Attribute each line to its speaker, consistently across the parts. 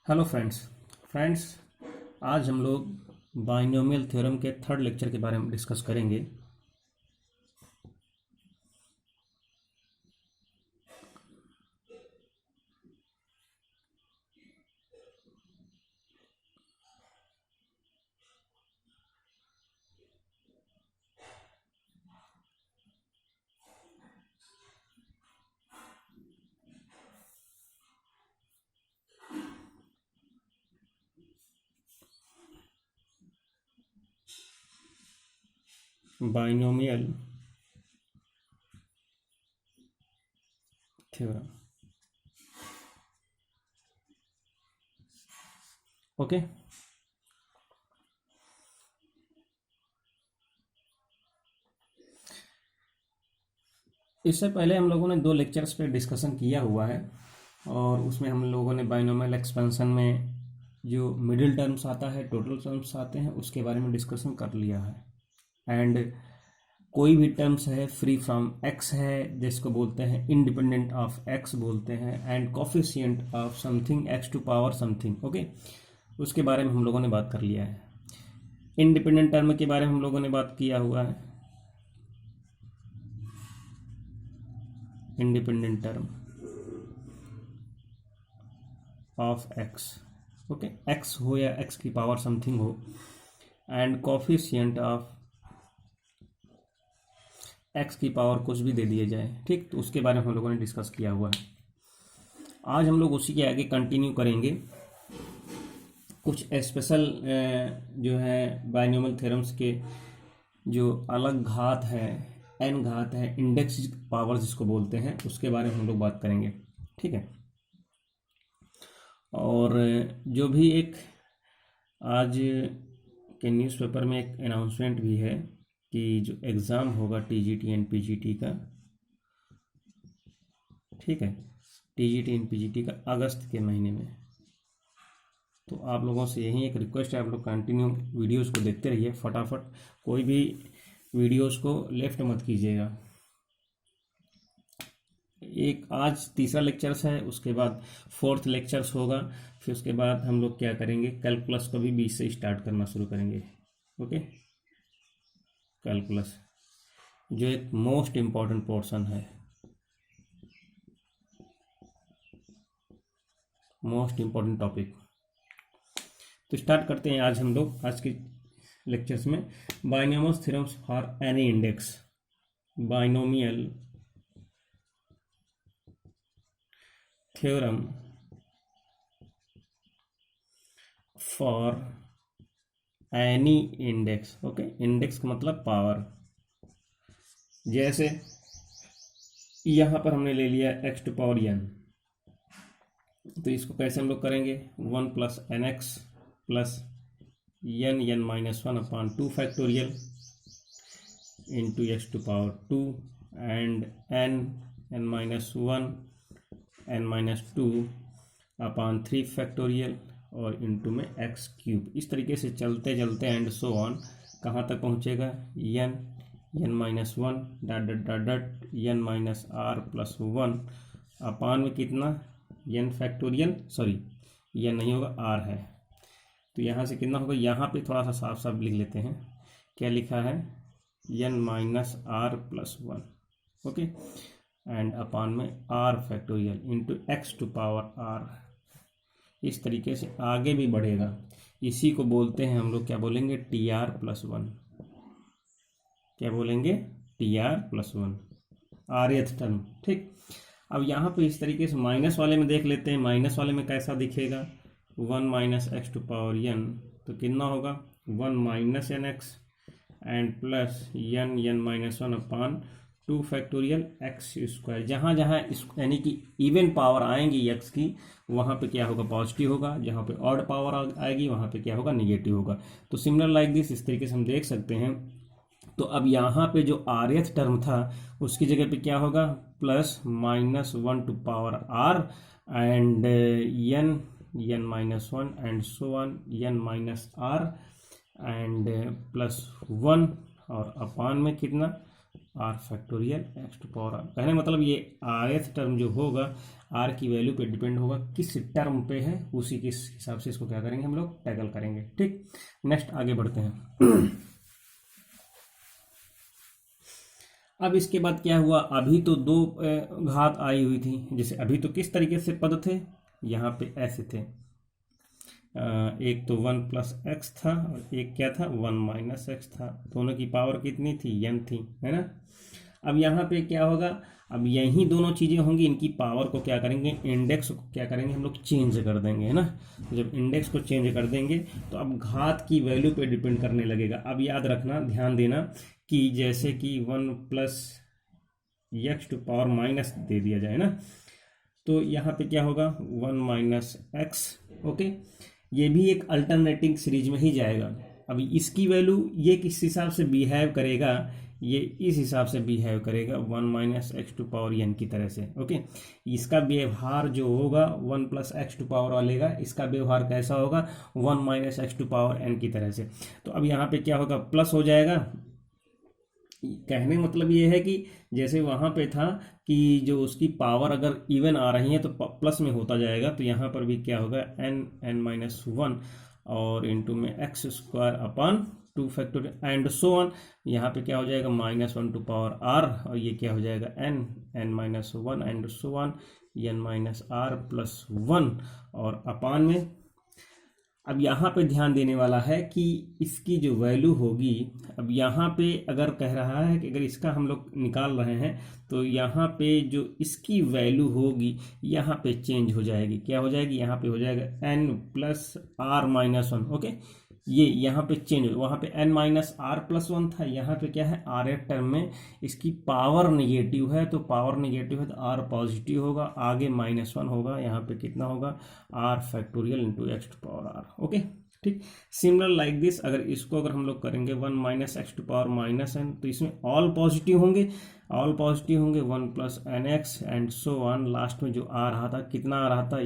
Speaker 1: Hello friends आज हम लोग बाइनोमियल थ्योरम के थर्ड लेक्चर के बारे में डिस्कस करेंगे। Binomial theorem. ओके, इससे पहले हम लोगों ने दो लेक्चर्स पे डिस्कशन किया हुआ है और उसमें हम लोगों ने बाइनोमियल एक्सपेंशन में जो मिडिल टर्म्स आता है, टोटल टर्म्स आते हैं, उसके बारे में डिस्कशन कर लिया है। एंड कोई भी टर्म्स है फ्री फ्रॉम एक्स है जिसको बोलते हैं इंडिपेंडेंट ऑफ एक्स बोलते हैं, and coefficient of something x to power something. Okay, उसके बारे में हम लोगों ने बात कर लिया है। इंडिपेंडेंट टर्म के बारे में हम लोगों ने बात किया हुआ है। Independent term of x, okay, x हो या एक्स की पावर समथिंग हो, एंड कोफिशिएंट ऑफ एक्स की पावर कुछ भी दे दिए जाए, ठीक, तो उसके बारे में हम लोगों ने डिस्कस किया हुआ है। आज हम लोग उसी के आगे कंटिन्यू करेंगे। कुछ स्पेशल जो है बाइनोमियल थ्योरम्स के जो अलग घात है, एन घात है, इंडेक्स पावर जिसको बोलते हैं, उसके बारे में हम लोग बात करेंगे, ठीक है। और जो भी एक आज के न्यूज़पेपर में एक अनाउंसमेंट भी है कि जो एग्ज़ाम होगा टीजीटी एंड पीजीटी का, ठीक है, टीजीटी एंड पीजीटी का अगस्त के महीने में। तो आप लोगों से यही एक रिक्वेस्ट है, आप लोग कंटिन्यू वीडियोस को देखते रहिए फटाफट, कोई भी वीडियोस को लेफ्ट मत कीजिएगा। एक आज तीसरा लेक्चर्स है, उसके बाद फोर्थ लेक्चर्स होगा, फिर उसके बाद हम लोग क्या करेंगे, कैलकुलस को भी 20 से स्टार्ट करना शुरू करेंगे। ओके, कैलकुलस जो एक मोस्ट इम्पॉर्टेंट पोर्शन है, मोस्ट इम्पॉर्टेंट टॉपिक। तो स्टार्ट करते हैं आज हम लोग आज के लेक्चर्स में binomial theorems for any index. Binomial theorem for any index. Okay, index का मतलब पावर। जैसे यहाँ पर हमने ले लिया एक्स टू पावर एन, तो इसको कैसे हम लोग करेंगे, 1 plus n x plus n minus 1 upon 2 factorial into x to power 2 and n minus 1 n minus 2 upon 3 factorial और इंटू में एक्स क्यूब। इस तरीके से चलते चलते एंड सो ऑन कहाँ तक पहुँचेगा, n minus 1 dot dot dot dot n minus are plus 1 upon में कितना, एन फैक्टोरियल, सॉरी एन नहीं होगा, आर है, तो यहाँ से कितना होगा, यहाँ पे थोड़ा सा साफ साफ लिख लेते हैं, क्या लिखा है, N minus are plus 1, okay, and अपान में R factorial into x to power R. इस तरीके से आगे भी बढ़ेगा, इसी को बोलते हैं हम लोग, क्या बोलेंगे, टी आर प्लस 1। क्या बोलेंगे, टी आर प्लस 1, आरएथ टर्म, ठीक। अब यहाँ पे इस तरीके से माइनस वाले में देख लेते हैं, माइनस वाले में कैसा दिखेगा, 1 minus x to power n, तो कितना होगा, 1 minus n x and plus n minus 1 upon 2 factorial x square. जहाँ जहाँ इस यानी कि इवन पावर आएंगी एक्स की, वहाँ पे क्या होगा, पॉजिटिव होगा, जहाँ पे ऑड पावर आएगी वहाँ पे क्या होगा, निगेटिव होगा। तो सिमिलर लाइक दिस, इस तरीके से हम देख सकते हैं। तो अब यहाँ पे जो आरएथ टर्म था उसकी जगह पे क्या होगा, plus minus 1 to power r and n minus 1 and so on n minus r and plus 1 और अपान में कितना, r factorial x to power r. कहने मतलब ये rth टर्म जो होगा आर की वैल्यू पे डिपेंड होगा किस टर्म पे है, उसी के हिसाब से इसको क्या करेंगे हम लोग टैकल करेंगे। ठीक, नेक्स्ट आगे बढ़ते हैं। अब इसके बाद क्या हुआ, अभी तो दो घात आई हुई थी, जैसे अभी तो किस तरीके से पद थे, यहाँ पे ऐसे थे, एक तो 1 प्लस एक्स था और एक क्या था 1 माइनस एक्स था, दोनों की पावर कितनी थी n थी, है ना। अब यहाँ पे क्या होगा, अब यही दोनों चीज़ें होंगी, इनकी पावर को क्या करेंगे, इंडेक्स को क्या करेंगे हम लोग चेंज कर देंगे, है ना। तो जब इंडेक्स को चेंज कर देंगे तो अब घात की वैल्यू पे डिपेंड करने लगेगा। अब याद रखना, ध्यान देना कि जैसे कि 1 plus x to power minus दे दिया जाए ना, तो यहाँ पे क्या होगा 1 माइनस एक्स। ओके, ये भी एक अल्टरनेटिंग सीरीज में ही जाएगा। अभी इसकी वैल्यू ये किस हिसाब से बिहेव करेगा, ये इस हिसाब से बिहेव करेगा 1 minus x to power n की तरह से। ओके, इसका व्यवहार जो होगा 1 प्लस एक्स टू पावर वालेगा, इसका व्यवहार कैसा होगा 1 minus x to power n की तरह से। तो अब यहाँ पे क्या होगा, प्लस हो जाएगा। कहने मतलब ये है कि जैसे वहाँ पे था कि जो उसकी पावर अगर इवन आ रही है तो प्लस में होता जाएगा, तो यहाँ पर भी क्या होगा n माइनस 1 और इंटू में x square upon 2 factorial and so on. यहाँ पे क्या हो जाएगा -1 टू पावर r, और ये क्या हो जाएगा n minus 1 and so on n minus r plus 1 और अपान में। अब यहाँ पे ध्यान देने वाला है कि इसकी जो वैल्यू होगी, अब यहाँ पे अगर कह रहा है कि अगर इसका हम लोग निकाल रहे हैं तो यहाँ पे जो इसकी वैल्यू होगी यहाँ पे चेंज हो जाएगी, क्या हो जाएगी, यहाँ पे हो जाएगा n plus r minus 1। Okay, ये यहाँ पे चेंज, वहाँ पे n माइनस आर प्लस 1 था, यहाँ पे क्या है आर टर्म में इसकी पावर नेगेटिव है, तो पावर नेगेटिव है तो आर पॉजिटिव होगा, आगे -1 होगा, यहाँ पे कितना होगा r factorial into x to power r. Okay, ठीक। सिमिलर लाइक दिस, अगर इसको अगर हम लोग करेंगे 1 minus x to power minus n, तो इसमें ऑल पॉजिटिव होंगे, 1 plus n x and so on. Last में जो आ रहा था कितना आ रहा था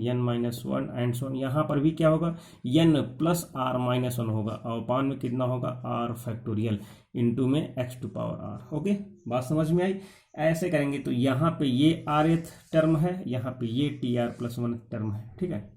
Speaker 1: n minus 1 and so on. यहाँ पर भी क्या होगा n प्लस आर माइनस 1 होगा और पान में कितना होगा आर फैक्टोरियल इंटू में x to power r. Okay, बात समझ में आई। ऐसे करेंगे तो यहाँ पे ये rth टर्म है, यहाँ पे ये tr प्लस 1 टर्म है, ठीक है।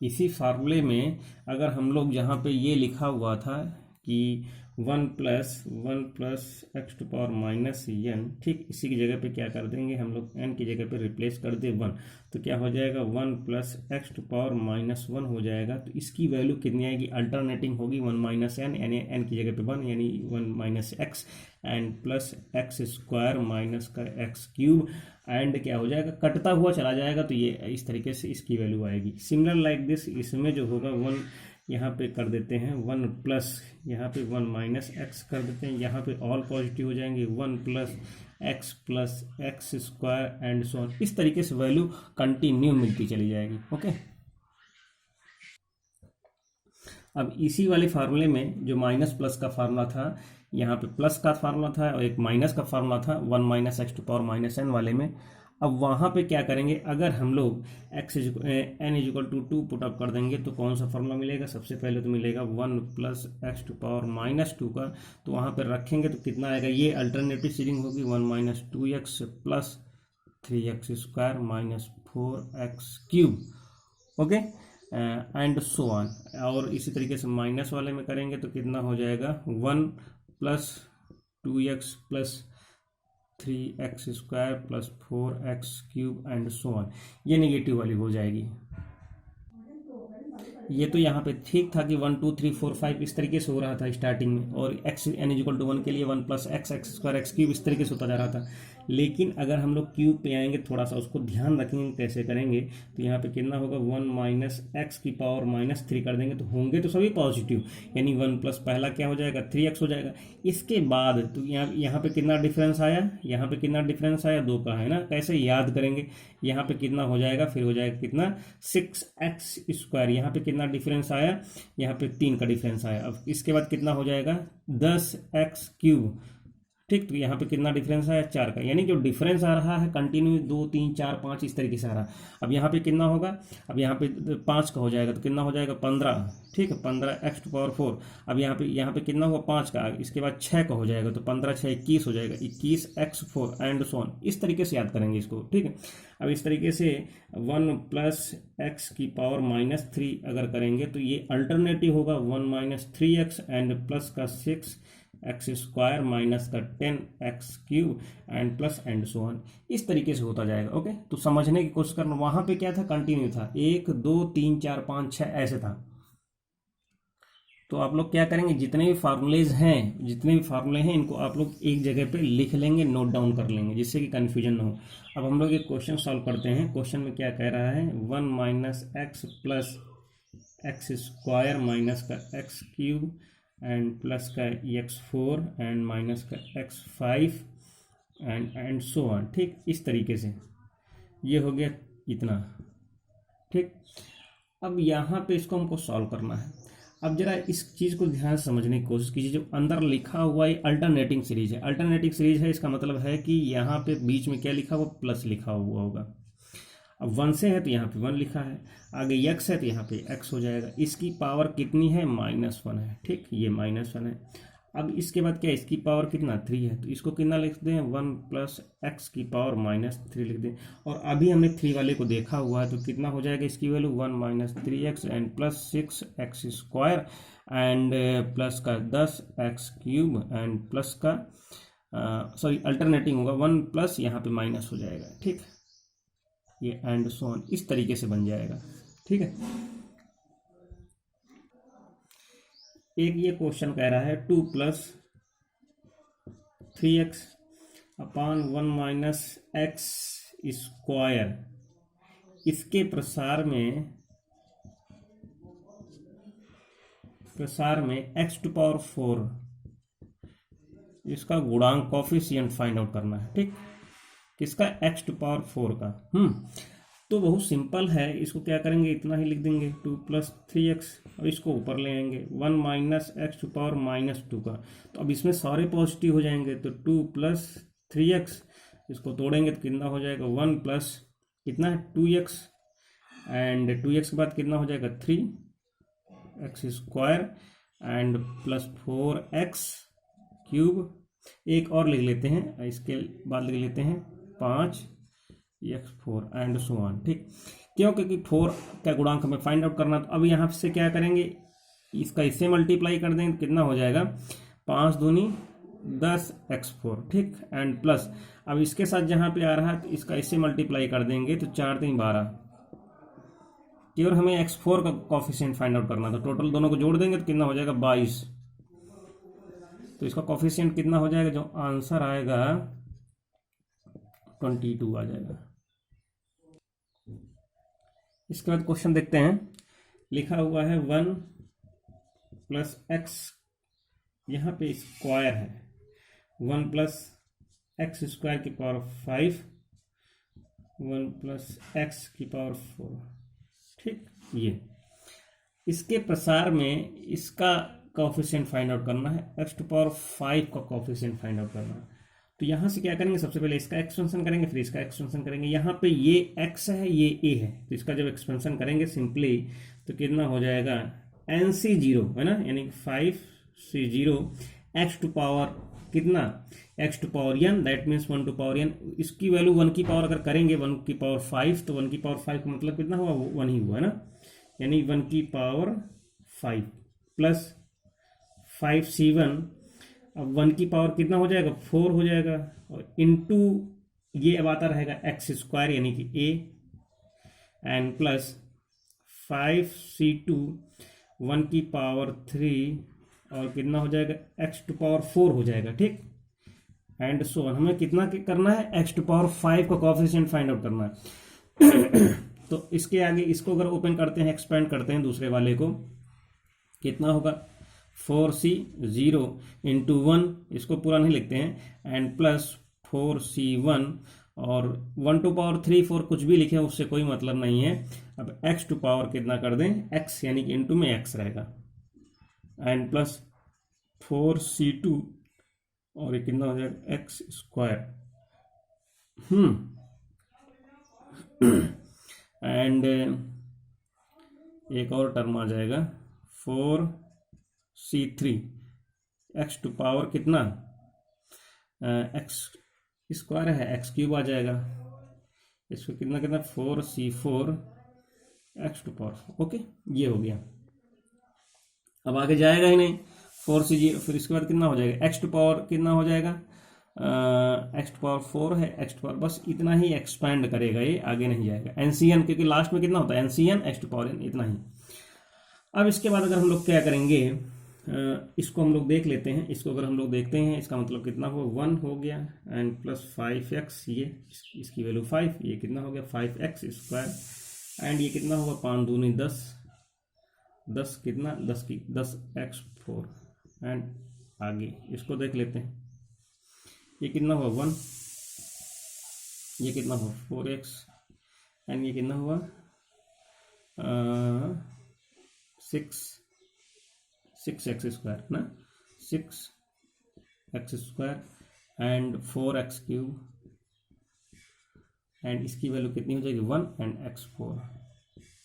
Speaker 1: इसी फार्मूले में अगर हम लोग जहाँ पे ये लिखा हुआ था कि 1 plus x to power minus n, ठीक, इसी की जगह पे क्या कर देंगे हम लोग n की जगह पे रिप्लेस कर दे 1, तो क्या हो जाएगा 1 plus x to power minus 1 हो जाएगा। तो इसकी वैल्यू कितनी आएगी, अल्टरनेटिंग होगी 1 माइनस n, यानी n की जगह पे 1 यानी 1 minus x and plus x square minus का एक्स क्यूब एंड क्या हो जाएगा कटता हुआ चला जाएगा, तो ये इस तरीके से इसकी वैल्यू आएगी। सिमिलर लाइक दिस, इसमें जो होगा 1 यहाँ पे कर देते हैं 1 प्लस, यहाँ पे 1 माइनस एक्स कर देते हैं, यहाँ पे ऑल पॉजिटिव हो जाएंगे 1 plus x square and so on. इस तरीके से वैल्यू कंटिन्यू मिलती चली जाएगी। ओके, अब इसी वाले फार्मूले में जो माइनस प्लस का फार्मूला था, यहाँ पे प्लस का फार्मूला था और एक माइनस का फार्मूला था 1 minus x to power minus n वाले में। अब वहाँ पे क्या करेंगे, अगर हम लोग n equal to 2 put up कर देंगे तो कौन सा फार्मूला मिलेगा, सबसे पहले तो मिलेगा 1 plus x to power minus 2 का, तो वहाँ पे रखेंगे तो कितना आएगा, ये अल्टरनेटिव सीरीज होगी 1 minus 2x plus 3x square minus 4x cube. Okay, and so on. और इसी तरीके से माइनस वाले में करेंगे तो कितना हो जाएगा 1 plus 2x plus 3x square plus 4x cube and so on. ये नेगेटिव वाली हो जाएगी। ये तो यहाँ पे ठीक था कि 1 2 3 4 5 इस तरीके से हो रहा था स्टार्टिंग में, और x n इक्वल टू 1 के लिए 1 plus x square x cube इस तरीके से होता जा रहा था। लेकिन अगर हम लोग क्यूब पे आएंगे, थोड़ा सा उसको ध्यान रखेंगे कैसे करेंगे, तो यहाँ पे कितना होगा 1 माइनस एक्स की पावर माइनस 3 कर देंगे तो होंगे तो सभी पॉजिटिव, यानी 1 प्लस पहला क्या हो जाएगा 3x हो जाएगा। इसके बाद तो यहाँ पे कितना डिफरेंस आया, यहाँ पे कितना डिफरेंस आया 2 का, है ना। कैसे याद करेंगे, यहाँ पे कितना हो जाएगा, फिर हो जाएगा कितना 6x स्क्वायर, यहाँ पे कितना डिफरेंस आया, यहाँ पे 3 का डिफरेंस आया। अब इसके बाद कितना हो जाएगा 10x क्यूब, ठीक। ठीक। तो यहाँ पे कितना डिफरेंस आया, 4 का, यानी जो डिफरेंस आ रहा है कंटिन्यू 2 3 4 5 इस तरीके से आ रहा। अब यहाँ पे कितना होगा, अब यहाँ पे 5 का हो जाएगा तो कितना हो जाएगा 15, ठीक है, 15x⁴। अब यहाँ पे कितना हुआ 5 का, इसके बाद 6 का हो जाएगा तो 15 6 21 हो जाएगा, 21x⁴ एंड सो ऑन। इस तरीके से याद करेंगे इसको, ठीक है। अब इस तरीके से 1 + x⁻³ अगर करेंगे तो ये अल्टरनेटिव होगा 1 - 3x एंड प्लस का 6x² माइनस का 10x³ and plus and so on. इस तरीके से होता जाएगा। ओके, तो समझने की कोशिश करना, वहां पे क्या था, कंटिन्यू था, 1 2 3 4 5 6 ऐसे था। तो आप लोग क्या करेंगे, जितने भी फार्मूले हैं इनको आप लोग एक जगह पे लिख लेंगे, नोट डाउन कर लेंगे, जिससे कि कन्फ्यूजन ना हो। अब हम लोग एक क्वेश्चन सॉल्व करते हैं। क्वेश्चन में क्या कह रहा है, 1 - x + x² माइनस का x³ एंड प्लस का x4 एंड माइनस का x5 एंड सो ऑन। ठीक, इस तरीके से ये हो गया इतना, ठीक। अब यहाँ पे इसको हमको सॉल्व करना है। अब जरा इस चीज़ को ध्यान से समझने की कोशिश कीजिए। जो अंदर लिखा हुआ है अल्टरनेटिंग सीरीज है, अल्टरनेटिंग सीरीज है, इसका मतलब है कि यहाँ पे बीच में क्या लिखा हुआ, प्लस लिखा हुआ होगा। अब 1 से है तो यहाँ पे 1 लिखा है, आगे x है तो यहाँ पे x हो जाएगा। इसकी पावर कितनी है, -1 है, ठीक, ये -1 है। अब इसके बाद क्या, इसकी पावर कितना 3 है, तो इसको कितना लिख दें, 1 + x⁻³ लिख दें। और अभी हमने 3 वाले को देखा हुआ है, तो कितना हो जाएगा इसकी value, 1 - 3x and plus 6x² and plus का 10x³ एंड प्लस का सॉरी अल्टरनेटिंग होगा 1 प्लस यहाँ पे माइनस हो जाएगा, ठीक, ये एंड सो ऑन, इस तरीके से बन जाएगा, ठीक है। एक ये क्वेश्चन कह रहा है 2 + 3x / 1 - x²। इसके प्रसार में x⁴ इसका गुणांक कोफिशिएंट फाइंड आउट करना है, ठीक, किसका, x⁴ का। तो बहुत सिंपल है, इसको क्या करेंगे, इतना ही लिख देंगे 2 + 3x और इसको ऊपर ले आएंगे 1 - x⁻² का। तो अब इसमें सारे पॉजिटिव हो जाएंगे, तो 2 + 3x, इसको तोड़ेंगे तो कितना हो जाएगा, 1 प्लस कितना है 2x एंड 2x के बाद कितना हो जाएगा 3x² एंड प्लस 4x³। एक और लिख लेते हैं, इसके बाद लिख लेते हैं 5x4 एंड सो ऑन, ठीक। क्यों, क्योंकि 4 का गुणांक हमें फाइंड आउट करना। तो अब यहाँ से क्या करेंगे, इसका इससे मल्टीप्लाई कर देंगे, कितना हो जाएगा 5 दूनी 10x4, ठीक, एंड प्लस अब इसके साथ जहाँ पे आ रहा है तो इसका इससे मल्टीप्लाई कर देंगे तो 4 3 12। केवल हमें x4 का कोफिशिएंट फाइंड आउट करना था। टोटल दोनों को जोड़ देंगे तो कितना हो जाएगा 22। तो इसका कोफिशिएंट कितना हो जाएगा, जो आंसर आएगा 22 आ जाएगा। इसके बाद क्वेश्चन देखते हैं, लिखा हुआ है 1 + x, यहाँ पे स्क्वायर है, 1 + x² 5 1 + x⁴, ठीक। ये इसके प्रसार में इसका कोफिशिएंट फाइंड आउट करना है, x⁴ का कोफिशिएंट फाइंड आउट करना है। तो यहाँ से क्या करेंगे, सबसे पहले इसका एक्सपेंशन करेंगे, फिर इसका एक्सपेंशन करेंगे। यहाँ पे ये x है, ये a है, तो इसका जब एक्सपेंशन करेंगे सिंपली तो कितना हो जाएगा NC0 है ना, यानी 5C0 x⁴ कितना, x⁴n, दैट मीन्स 1⁴n। इसकी वैल्यू 1 की पावर अगर करेंगे 1⁵ तो 1⁵ का मतलब कितना हुआ, 1 ही हुआ है ना, यानी 1⁵ प्लस 5C1। अब 1 की पावर कितना हो जाएगा, 4 हो जाएगा, और इंटू ये अब आता रहेगा x² यानी कि a एंड प्लस 5C2 1⁵ और कितना हो जाएगा x⁴ हो जाएगा, ठीक, एंड सो ऑन। हमें कितना करना है, x⁵ का कोफिशिएंट फाइंड आउट करना है। तो इसके आगे इसको अगर ओपन करते हैं, एक्सपेंड करते हैं दूसरे वाले को, कितना होगा 4C0 × 1, इसको पूरा नहीं लिखते हैं, एंड प्लस 4C1 और 1⁴ 4 कुछ भी लिखे उससे कोई मतलब नहीं है। अब x⁴ कितना कर दें, x यानी कि इंटू में x रहेगा, एंड प्लस 4C2 और ये कितना हो जाएगा एक्स स्क्वायर एंड एक और टर्म आ जाएगा 4c3 एक्स टू पावर कितना एक्स स्क्वायर है एक्स क्यूब आ जाएगा, इसको कितना कितना 4c4 x to power. Okay, ये हो गया। अब आगे जाएगा ही नहीं 4c0, फिर इसके बाद कितना हो जाएगा एक्स टू पावर कितना हो जाएगा एक्स टू पावर 4 है एक्स टू पावर, बस इतना ही एक्सपैंड करेगा, ये आगे नहीं जाएगा एनसीएन, क्योंकि लास्ट में कितना होता है NCN x to power n, इतना ही। अब इसके बाद अगर हम लोग क्या करेंगे इसको हम लोग देख लेते हैं, इसको अगर हम लोग देखते हैं इसका मतलब कितना हो 1 हो गया एंड प्लस 5x, ये इसकी वैल्यू 5, ये कितना हो गया 5x स्क्वायर एंड ये कितना होगा 5 दूनी 10, 10 कितना 10x4 एंड आगे इसको देख लेते हैं, ये कितना हुआ 1, ये कितना हुआ 4x एंड ये कितना हुआ 6x स्क्वायर ना, 6x square and 4x cube and इसकी वैल्यू कितनी हो जाएगी 1 एंड x4।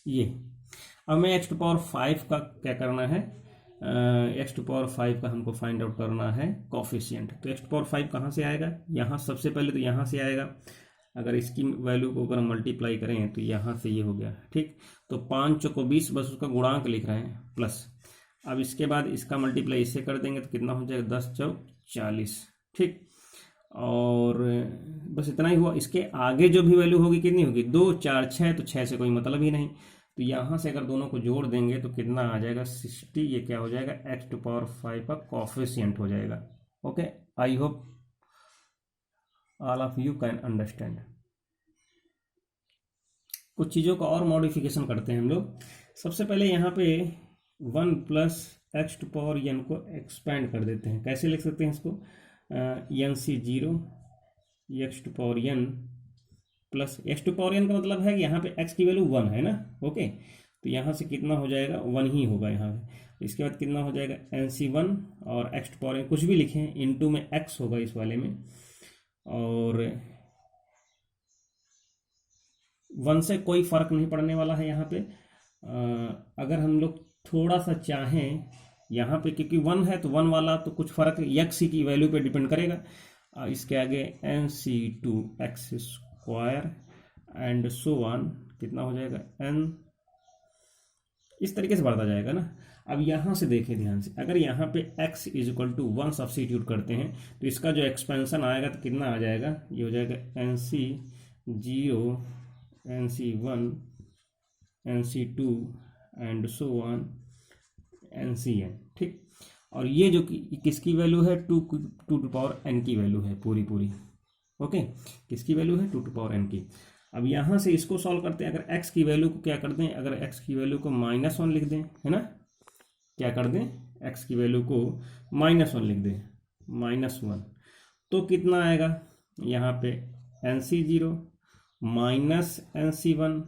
Speaker 1: ये अब मैं x टू पावर 5 का क्या करना है, x टू पावर 5 का हमको फाइंड आउट करना है कोफिशिएंट। तो x टू पावर 5 कहाँ से आएगा, यहाँ सबसे पहले तो यहाँ से आएगा, अगर इसकी वैल्यू को अगर हम मल्टीप्लाई करें तो यहाँ से ये हो गया, ठीक। तो 5 चौको 20, बस उसका गुणांक लिख रहे हैं प्लस। अब इसके बाद इसका मल्टीप्लाई इससे कर देंगे तो कितना हो जाएगा 10 चौक 40, ठीक। और बस इतना ही हुआ, इसके आगे जो भी वैल्यू होगी कितनी होगी 2 4 6, तो 6 से कोई मतलब ही नहीं, तो यहाँ से अगर दोनों को जोड़ देंगे तो कितना आ जाएगा 60, ये क्या हो जाएगा x टू पावर 5 का कोफिशिएंट हो जाएगा। Okay, I hope all of you can understand. कुछ चीज़ों का और मॉडिफिकेशन करते हैं हम लोग। सबसे पहले यहाँ पे 1 plus x to power n को एक्सपैंड कर देते हैं, कैसे लिख सकते हैं इसको n C 0 x to power n plus x to power n का मतलब है कि यहाँ पे एक्स की वैल्यू 1 है ना। ओके, तो यहाँ से कितना हो जाएगा 1 ही होगा यहाँ पे। इसके बाद कितना हो जाएगा एन सी 1 और एक्स टू पावर एन कुछ भी लिखें इनटू में एक्स होगा इस वाले में, और 1 से कोई फर्क नहीं पड़ने वाला है यहाँ पे। अगर हम लोग थोड़ा सा चाहें यहाँ पे, क्योंकि 1 है तो 1 वाला तो कुछ फर्क एक्स की वैल्यू पे डिपेंड करेगा। इसके आगे n C 2 x square and so on कितना हो जाएगा एन, इस तरीके से बढ़ता जाएगा ना। अब यहाँ से देखें ध्यान से, अगर यहाँ पे x is equal to 1 substitute करते हैं तो इसका जो एक्सपेंशन आएगा तो कितना आ जाएगा, ये हो जाएगा n C 0 n C 1 n C 2 and so on n C n, ठीक। और ये जो किसकी वैल्यू है 2 टू पावर n की वैल्यू है पूरी। ओके, किसकी वैल्यू है 2 टू पावर n की। अब यहाँ से इसको सॉल्व करते हैं, अगर x की वैल्यू को क्या कर दें, अगर x की वैल्यू को -1 लिख दें, है ना, क्या कर दें x की वैल्यू को -1 लिख दें, -1, तो कितना आएगा यहाँ पे NC0 minus NC1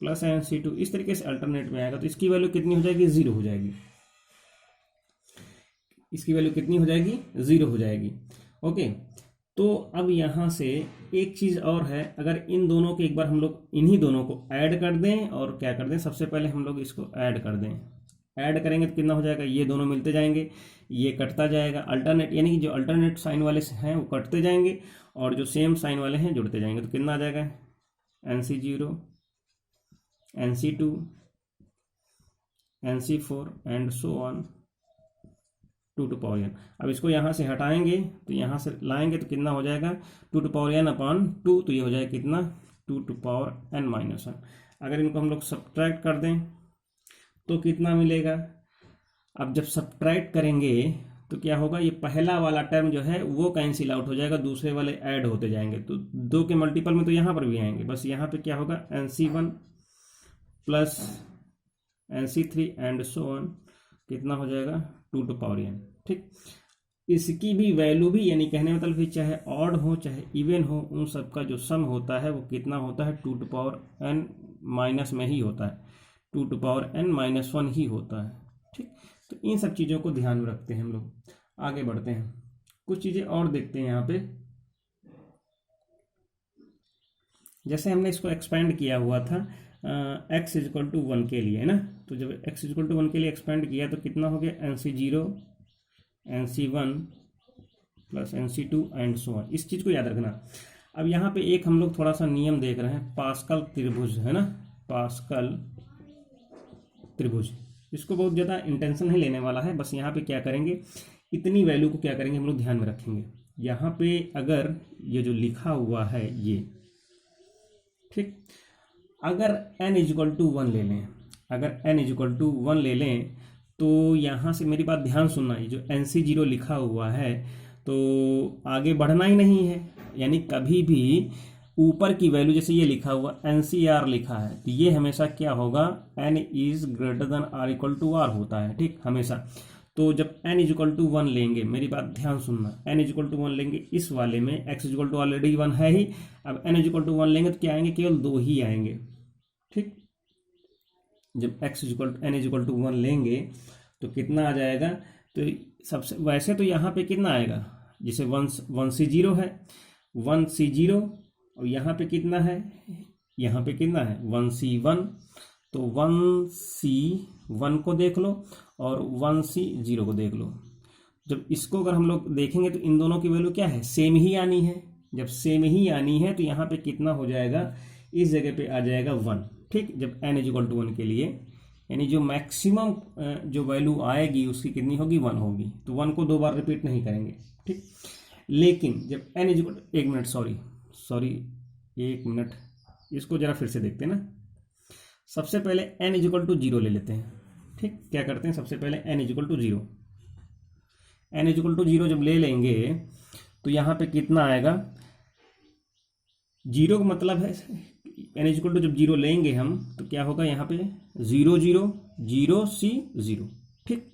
Speaker 1: plus NC2, इस तरीके से अल्टरनेट में आएगा। तो इसकी वैल्यू कितनी हो जाएगी 0 हो जाएगी, इसकी वैल्यू कितनी हो जाएगी 0 हो जाएगी। ओके, तो अब यहाँ से एक चीज़ और है, अगर इन दोनों के एक बार हम लोग इन्हीं दोनों को ऐड कर दें और क्या कर दें, सबसे पहले हम लोग इसको ऐड कर दें, ऐड करेंगे तो कितना हो जाएगा, ये दोनों मिलते जाएंगे, ये कटता जाएगा, अल्टरनेट यानी कि जो अल्टरनेट साइन वाले हैं वो कटते जाएंगे और जो सेम साइन वाले हैं जुड़ते जाएंगे। तो कितना आ जाएगा NC0 NC2 NC4 and so on 2 to power n। अब इसको यहाँ से हटाएंगे तो यहाँ से लाएंगे तो कितना हो जाएगा 2 टू पावर n अपॉन 2, तो ये हो जाएगा कितना 2 टू पावर n माइनस 1। अगर इनको हम लोग सब्ट्रैक्ट कर दें तो कितना मिलेगा, अब जब सब्ट्रैक्ट करेंगे तो क्या होगा, ये पहला वाला टर्म जो है वो कैंसिल आउट हो जाएगा, दूसरे वाले ऐड होते जाएंगे, तो 2 के मल्टीपल में तो यहाँ पर भी आएंगे। बस यहाँ पे क्या होगा NC1 plus NC3 and so on कितना हो जाएगा 2 टू पावर n, ठीक। इसकी भी वैल्यू भी, यानी कहने मतलब भी चाहे ऑड हो चाहे इवन हो, उन सब का जो सम होता है वो कितना होता है 2 टू पावर n माइनस में ही होता है, 2 टू पावर n माइनस 1 ही होता है, ठीक। तो इन सब चीज़ों को ध्यान में रखते हैं हम लोग, आगे बढ़ते हैं। कुछ चीज़ें और देखते हैं यहाँ पे। जैसे हमने इसको एक्सपेंड किया हुआ था x इजक्वल टू 1 के लिए, है ना। तो जब x इजक्वल टू 1 के लिए एक्सपेंड किया तो कितना हो गया, NC0 NC1 plus NC2 and so on. इस चीज़ को याद रखना। अब यहाँ पे एक हम लोग थोड़ा सा नियम देख रहे हैं, पास्कल त्रिभुज, है ना, पास्कल त्रिभुज। इसको बहुत ज़्यादा इंटेंशन नहीं लेने वाला है, बस यहाँ पे क्या करेंगे, इतनी वैल्यू को क्या करेंगे हम लोग ध्यान में रखेंगे। यहाँ पे अगर ये जो लिखा हुआ है ये, ठीक, अगर n इजक्वल टू 1 ले लें, अगर n इजक्वल टू 1 ले लें तो यहाँ से मेरी बात ध्यान सुनना, ये जो NC0 लिखा हुआ है तो आगे बढ़ना ही नहीं है, यानी कभी भी ऊपर की वैल्यू, जैसे ये लिखा हुआ NCR लिखा है, तो ये हमेशा क्या होगा, n is greater than or equal to r होता है, ठीक, हमेशा। तो जब n इजक्वल टू 1 लेंगे, मेरी बात ध्यान सुनना, n इजक्वल टू 1 लेंगे, इस वाले में x इजक्वल टू ऑलरेडी 1 है ही, अब n इजक्वल टू 1 लेंगे तो क्या आएंगे, केवल 2 ही आएंगे, ठीक। जब x is equal n is equal to 1 लेंगे तो कितना आ जाएगा, तो सबसे वैसे तो यहाँ पे कितना आएगा, जैसे 1C0 है, 1C0, और यहाँ पे कितना है, यहाँ पे कितना है 1C1, तो 1C1 को देख लो और 1C0 को देख लो। जब इसको अगर हम लोग देखेंगे तो इन दोनों की वैल्यू क्या है, सेम ही आनी है। जब सेम ही आनी है तो यहाँ पे कितना हो जाएगा, इस जगह पे आ जाएगा 1, ठीक। जब n इक्वल टू 1 के लिए, यानी जो मैक्सिमम जो वैल्यू आएगी उसकी कितनी होगी, 1 होगी। तो 1 को 2 बार रिपीट नहीं करेंगे, ठीक। लेकिन जब n इक्वल, एक मिनट, सॉरी एक मिनट, इसको जरा फिर से देखते हैं ना। सबसे पहले n इक्वल टू 0 ले लेते हैं, ठीक। क्या करते हैं, सबसे पहले n equal to 0, n equal to 0 जब ले लेंगे तो यहाँ पे कितना आएगा, 0 का मतलब है n इक्वल टू जब 0 लेंगे हम तो क्या होगा, यहाँ पे 0 0 0 C 0, ठीक।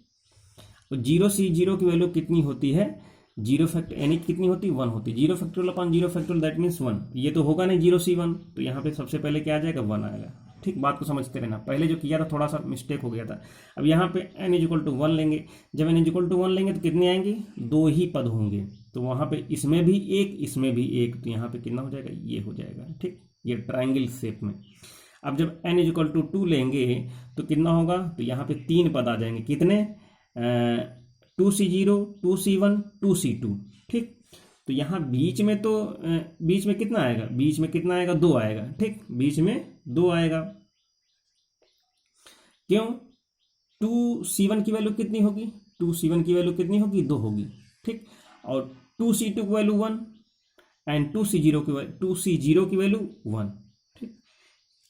Speaker 1: तो 0 C 0 की वैल्यू कितनी होती है, 0 फैक्टर यानी कितनी होती है, 1 होती है। 0 factorial upon 0 factorial that means 1, ये तो होगा नहीं 0 C 1, तो यहाँ पे सबसे पहले क्या आ जाएगा, 1 आएगा, ठीक। बात को समझते रहना, पहले जो किया था थोड़ा सा मिस्टेक हो गया था। अब यहाँ पे n इक्वल टू 1 लेंगे, जब n इक्वल टू 1 लेंगे तो कितने आएंगे, 2 ही पद होंगे, तो वहाँ पे इसमें भी एक, इसमें भी एक, तो यहाँ पे कितना हो जाएगा, ये हो जाएगा, ठीक, ये ट्राइंगल शेप में। अब जब n इक्वल टू 2 लेंगे तो कितना होगा, तो यहाँ पे 3 पद आ जाएंगे, कितने, 2C0 2C1 2C2, ठीक। तो यहाँ बीच में तो बीच में कितना आएगा, बीच में कितना आएगा, 2 आएगा, ठीक, बीच में 2 आएगा। क्यों, 2C1 की वैल्यू कितनी होगी, 2C1 की वैल्यू कितनी होगी, 2 होगी, ठीक। और 2C2 की वैल्यू 1 एंड 2C0 की वैल्यू 1, ठीक।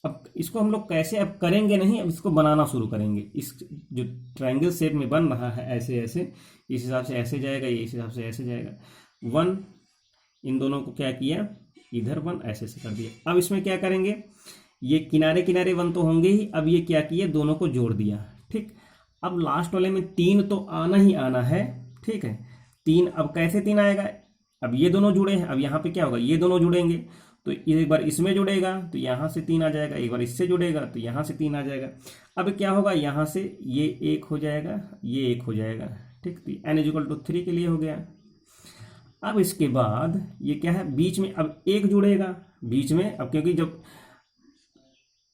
Speaker 1: अब इसको हम लोग कैसे अब करेंगे नहीं, अब इसको बनाना शुरू करेंगे। इस जो ट्रायंगल शेप में बन रहा है ऐसे ऐसे, इस हिसाब से ऐसे जाएगा, ये इस हिसाब से ऐसे जाएगा, 1, इन दोनों को क्या किया, इधर 1 ऐसे से कर दिया। अब इसमें क्या करेंगे, ये किनारे किनारे 1 तो होंगे ही, अब ये क्या किया, दोनों को जोड़ दिया, ठीक। अब लास्ट वाले में 3 तो आना ही आना है, ठीक है, 3, अब कैसे 3 आएगा, अब ये दोनों जुड़े हैं, अब यहाँ पे क्या होगा, ये दोनों जुड़ेंगे, तो एक बार इसमें जुड़ेगा तो यहाँ से 3 आ जाएगा, एक बार इससे जुड़ेगा तो यहाँ से 3 आ जाएगा। अब क्या होगा, यहाँ से ये 1 हो जाएगा, ये 1 हो जाएगा, ठीक। तो n इक्वल टू 3 के लिए हो गया। अब इसके बाद ये क्या है, बीच में अब 1 जुड़ेगा बीच में, अब क्योंकि जब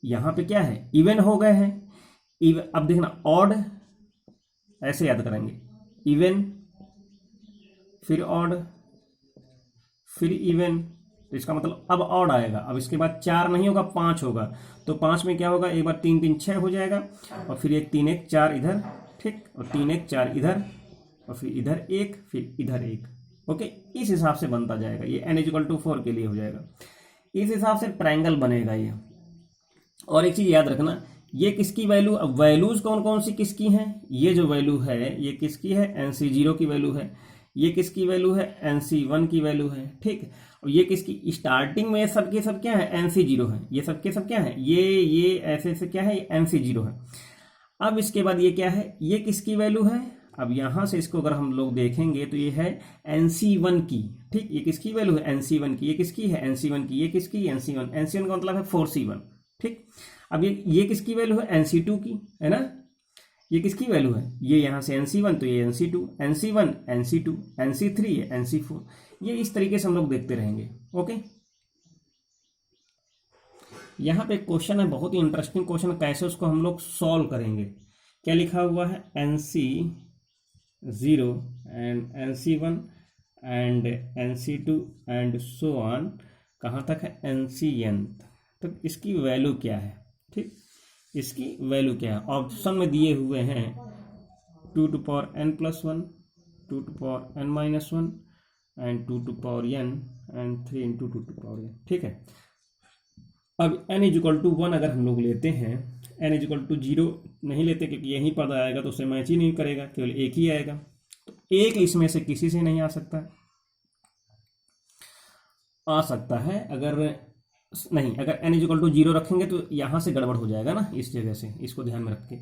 Speaker 1: यहाँ पे क्या है, इवन हो गए हैं, अब देखना ऑड ऐसे याद करेंगे, इवन फिर ऑड फिर इवन, तो इसका मतलब अब ऑड आएगा। अब इसके बाद 4 नहीं होगा, 5 होगा, तो 5 में क्या होगा, एक बार 3 3 6 हो जाएगा, और फिर एक 3 1 4 इधर, ठीक, और 3 1 4 इधर, और फिर इधर 1, फिर इधर 1, ओके। इस हिसाब से बनता जाएगा, ये n इक्वल टू 4 के लिए हो जाएगा। इस हिसाब से ट्रायंगल बनेगा ये। और एक चीज याद रखना, ये किसकी वैल्यू, अब वैल्यूज कौन कौन सी किसकी हैं, ये जो वैल्यू है ये किसकी है, NC0 की वैल्यू है, ये किसकी वैल्यू है, NC1 की वैल्यू है, ठीक। और ये किसकी, स्टार्टिंग में सबके सब क्या है, NC0 है, ये सबके सब क्या है, ये ऐसे ऐसे क्या है, NC0 है। अब इसके बाद ये क्या है, ये किसकी वैल्यू है, अब यहां से इसको अगर हम लोग देखेंगे तो ये है NC1 की, ठीक, ये किसकी वैल्यू है, NC1 की, ये किसकी है, NC1 की, ये किसकी, NC1 का मतलब है 4C1, ठीक। अब ये किसकी वैल्यू है, NC2 की, है ना, ये किसकी वैल्यू है, ये यहाँ से NC1 तो ये NC2, NC1 NC2 NC3 है NC4, ये इस तरीके से हम लोग देखते रहेंगे। ओके, यहाँ पे एक क्वेश्चन है, बहुत ही इंटरेस्टिंग क्वेश्चन, कैसे उसको हम लोग सॉल्व करेंगे। क्या लिखा हुआ है, NC0 and NC1 and NC2 and so on, कहाँ तक है NCn, तो इसकी वैल्यू क्या है। ठीक, इसकी वैल्यू क्या है, ऑप्शन में दिए हुए हैं 2n+1, 2n-1 and 2n and 3 × 2n। ठीक है, अब n=1 अगर हम लोग लेते हैं, n=0 नहीं लेते क्योंकि यही पद आएगा तो उससे मैच ही नहीं करेगा, केवल एक ही आएगा, तो एक इसमें से किसी से नहीं आ सकता है। अगर नहीं, अगर n=0 रखेंगे तो यहाँ से गड़बड़ हो जाएगा ना, इस जगह से, इसको ध्यान में रख के।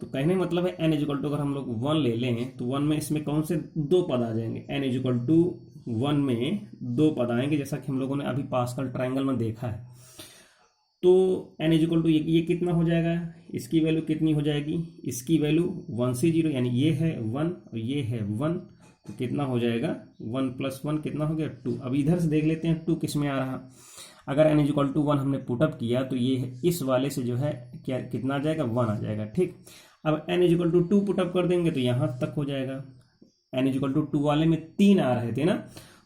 Speaker 1: तो कहने का मतलब है अगर हम लोग 1 ले लें तो 1 में इसमें कौन से दो पद आ जाएंगे, n=1 में दो पद आएंगे, जैसा कि हम लोगों ने अभी पास्कल ट्रायंगल में देखा है। तो n= ये कितना हो जाएगा, इसकी वैल्यू कितनी हो जाएगी, इसकी वैल्यू 1 से 0, यानी ये है 1 और ये है 1, तो कितना हो जाएगा 1 + 1 कितना हो गया 2। अब इधर से देख लेते हैं 2 किस में आ रहा, अगर n=1 हमने पुटअप किया तो ये इस वाले से जो है क्या कितना आ जाएगा 1 आ जाएगा। ठीक, अब n=2 पुटअप कर देंगे तो यहाँ तक हो जाएगा, n=2 वाले में 3 आ रहे थे ना,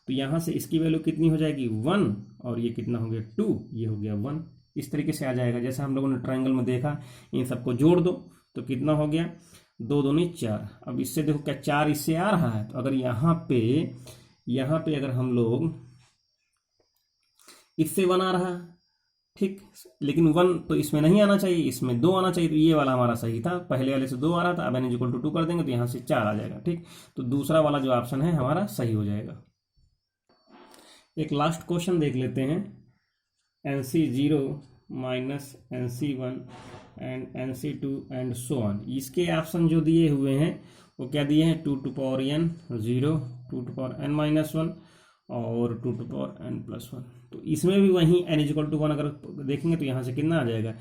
Speaker 1: तो यहाँ से इसकी वैल्यू कितनी हो जाएगी 1 और ये कितना हो गया 2, ये हो गया 1। इस तरीके से आ जाएगा, जैसा हम लोगों ने ट्रायंगल में देखा। इन सबको जोड़ दो तो कितना हो गया 2 दूनी 4। अब इससे देखो क्या 4 इससे आ रहा है, तो अगर यहाँ पे अगर हम लोग इससे 1 आ रहा है, ठीक, लेकिन 1 तो इसमें नहीं आना चाहिए, इसमें 2 आना चाहिए, तो ये वाला हमारा सही था, पहले वाले से 2 आ रहा था। अब n=2 कर देंगे तो यहाँ से 4 आ जाएगा। ठीक, तो दूसरा वाला जो ऑप्शन है हमारा सही हो जाएगा। एक लास्ट क्वेश्चन देख लेते हैं, NC0 minus NC1 and NC2 and so on. इसके ऑप्शन जो दिए हुए हैं वो क्या दिए हैं, 2n0, 2n-1 और 2n+1। तो इसमें भी वही n=1 अगर देखेंगे तो यहाँ से कितना आ जाएगा,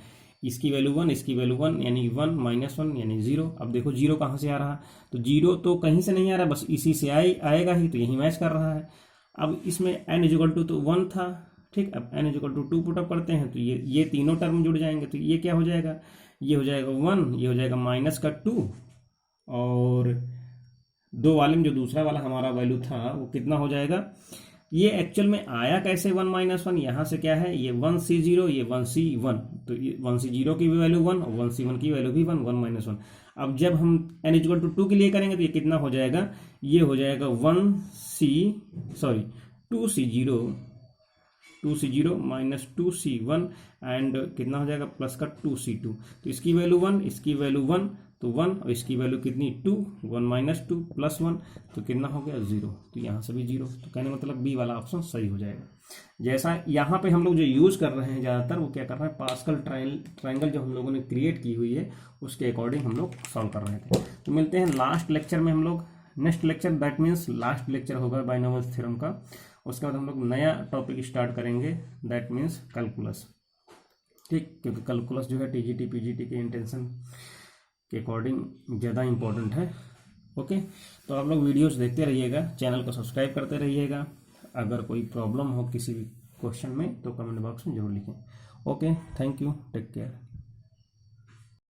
Speaker 1: इसकी वैल्यू 1, इसकी वैल्यू 1, यानी 1 - 1 यानी 0। अब देखो 0 कहाँ से आ रहा, तो 0 तो कहीं से नहीं आ रहा, बस इसी से आएगा ही, तो यही मैच कर रहा है। अब इसमें n= तो 1 था, ठीक, अब n=2 पुटअप करते हैं तो ये तीनों टर्म जुड़ जाएंगे, तो ये क्या हो जाएगा, ये हो जाएगा 1, ये हो जाएगा -2 और 2 वाले में जो दूसरा वाला हमारा वैल्यू था वो कितना हो जाएगा। ये एक्चुअल में आया कैसे 1 - 1, यहाँ से क्या है, ये 1C0, ये 1C1, तो 1C0 की भी वैल्यू 1 और 1C1 की वैल्यू भी 1, 1 - 1। अब जब हम n=2 के लिए करेंगे तो ये कितना हो जाएगा, ये हो जाएगा 2C0 माइनस 2C1 एंड कितना हो जाएगा प्लस का 2C2। तो इसकी वैल्यू 1, इसकी वैल्यू 1, तो 1 और इसकी वैल्यू कितनी 2, 1 - 2 + 1, तो कितना हो गया 0। तो यहाँ से भी 0, तो कहने मतलब बी वाला ऑप्शन सही हो जाएगा। जैसा यहाँ पे हम लोग जो यूज़ कर रहे हैं ज़्यादातर, वो क्या कर रहे हैं, पास्कल ट्रायंगल जो हम लोगों ने क्रिएट की हुई है उसके अकॉर्डिंग हम लोग सॉल्व कर रहे थे। तो मिलते हैं लास्ट लेक्चर में हम लोग, next lecture, that means last lecture होगा बाइनोमियल्स थ्योरम का। उसके बाद हम लोग नया टॉपिक स्टार्ट करेंगे, दैट मीन्स कैलकुलस। ठीक, क्योंकि कैलकुलस जो है टीजीटी पीजीटी के इंटेंशन के अकॉर्डिंग ज़्यादा इंपॉर्टेंट है। ओके, तो आप लोग वीडियोस देखते रहिएगा, चैनल को सब्सक्राइब करते रहिएगा। अगर कोई प्रॉब्लम हो किसी भी क्वेश्चन में तो कमेंट बॉक्स में जरूर लिखें। Okay, thank you, take care.